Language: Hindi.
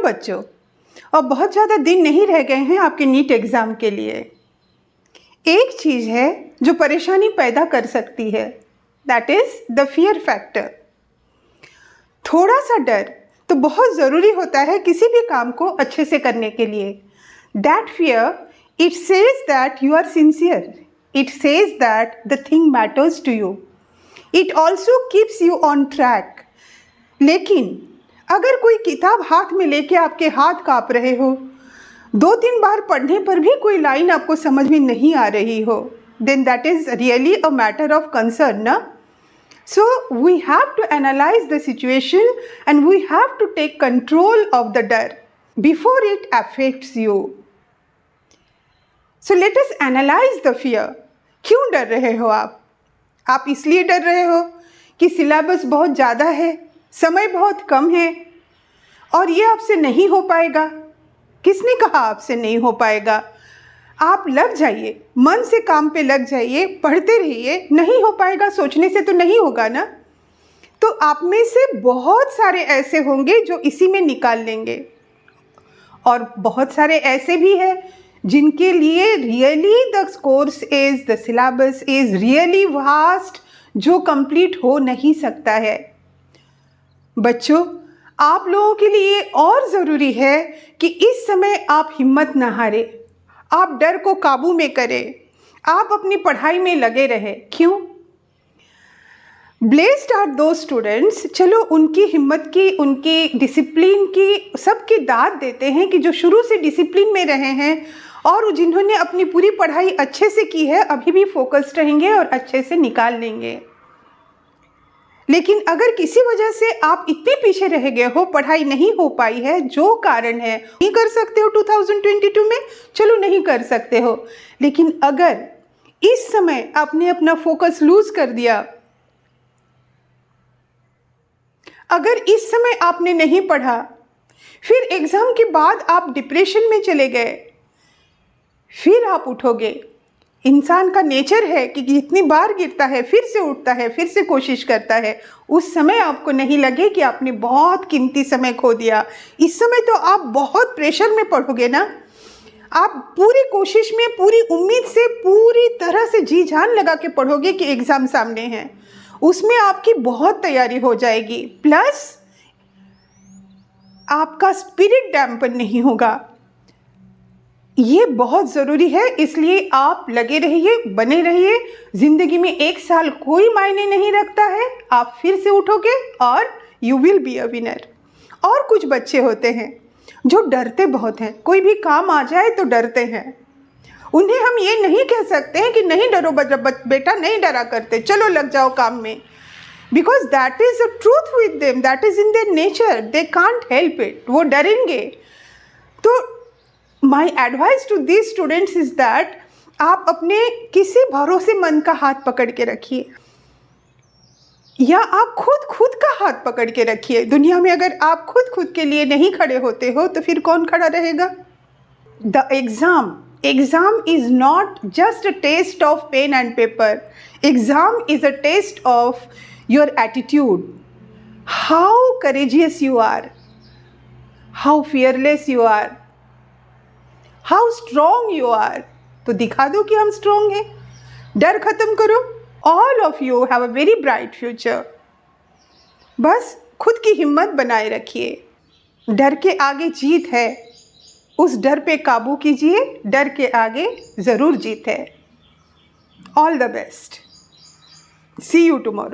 बच्चों, अब बहुत ज़्यादा दिन नहीं रह गए हैं आपके नीट एग्ज़ाम के लिए। एक चीज़ है जो परेशानी पैदा कर सकती है, that is the fear factor. थोड़ा सा डर तो बहुत ज़रूरी होता है किसी भी काम को अच्छे से करने के लिए। That fear, it says that you are sincere, it says that the thing matters to you, it also keeps you on track. लेकिन अगर कोई किताब हाथ में लेके आपके हाथ काँप रहे हो, 2-3 बार पढ़ने पर भी कोई लाइन आपको समझ में नहीं आ रही हो, then that is really a matter of concern, ना? So we have to analyze the situation and we have to take control of the dar before it affects you. So let us analyze the fear. क्यों डर रहे हो आप? आप इसलिए डर रहे हो कि सिलेबस बहुत ज़्यादा है, समय बहुत कम है और ये आपसे नहीं हो पाएगा। किसने कहा आपसे नहीं हो पाएगा? आप लग जाइए, मन से काम पे लग जाइए, पढ़ते रहिए। नहीं हो पाएगा सोचने से तो नहीं होगा ना। तो आप में से बहुत सारे ऐसे होंगे जो इसी में निकाल लेंगे और बहुत सारे ऐसे भी हैं जिनके लिए really the course is, the syllabus is really vast, जो कंप्लीट हो नहीं सकता है। बच्चों, आप लोगों के लिए और ज़रूरी है कि इस समय आप हिम्मत न हारें, आप डर को काबू में करें, आप अपनी पढ़ाई में लगे रहें। क्यों? ब्लेस्ड आर दो स्टूडेंट्स, चलो उनकी हिम्मत की, उनकी डिसिप्लिन की, सबकी दाद देते हैं कि जो शुरू से डिसिप्लिन में रहे हैं और जिन्होंने अपनी पूरी पढ़ाई अच्छे से की है, अभी भी फोकस्ड रहेंगे और अच्छे से निकाल लेंगे। लेकिन अगर किसी वजह से आप इतने पीछे रह गए हो, पढ़ाई नहीं हो पाई है, जो कारण है, नहीं कर सकते हो 2022 में, चलो नहीं कर सकते हो। लेकिन अगर इस समय आपने अपना फोकस लूज कर दिया, अगर इस समय आपने नहीं पढ़ा, फिर एग्जाम के बाद आप डिप्रेशन में चले गए, फिर आप उठोगे। इंसान का नेचर है कि जितनी बार गिरता है फिर से उठता है, फिर से कोशिश करता है। उस समय आपको नहीं लगे कि आपने बहुत कीमती समय खो दिया। इस समय तो आप बहुत प्रेशर में पढ़ोगे ना, आप पूरी कोशिश में, पूरी उम्मीद से, पूरी तरह से जी जान लगा के पढ़ोगे कि एग्ज़ाम सामने है। उसमें आपकी बहुत तैयारी हो जाएगी, प्लस आपका स्पिरिट डैम्पन नहीं होगा। ये बहुत ज़रूरी है, इसलिए आप लगे रहिए, बने रहिए। ज़िंदगी में 1 साल कोई मायने नहीं रखता है, आप फिर से उठोगे और you will be a winner. और कुछ बच्चे होते हैं जो डरते बहुत हैं, कोई भी काम आ जाए तो डरते हैं। उन्हें हम ये नहीं कह सकते हैं कि नहीं डरो बेटा, नहीं डरा करते, चलो लग जाओ काम में, because that is a truth with them, that is in their nature, they can't help it, वो डरेंगे। तो My advice to these students is that आप अपने किसी भरोसेमंद का हाथ पकड़ के रखिए, या आप खुद का हाथ पकड़ के रखिए। दुनिया में अगर आप खुद के लिए नहीं खड़े होते हो तो फिर कौन खड़ा रहेगा? The exam is not just a test of pen and paper. Exam is a test of your attitude. How courageous you are, how fearless you are, how strong you are. तो दिखा दो कि हम स्ट्रॉन्ग हैं, डर खत्म करो। All of you have a very bright future. बस खुद की हिम्मत बनाए रखिए। डर के आगे जीत है, उस डर पे काबू कीजिए, डर के आगे ज़रूर जीत है। All the best, see you tomorrow.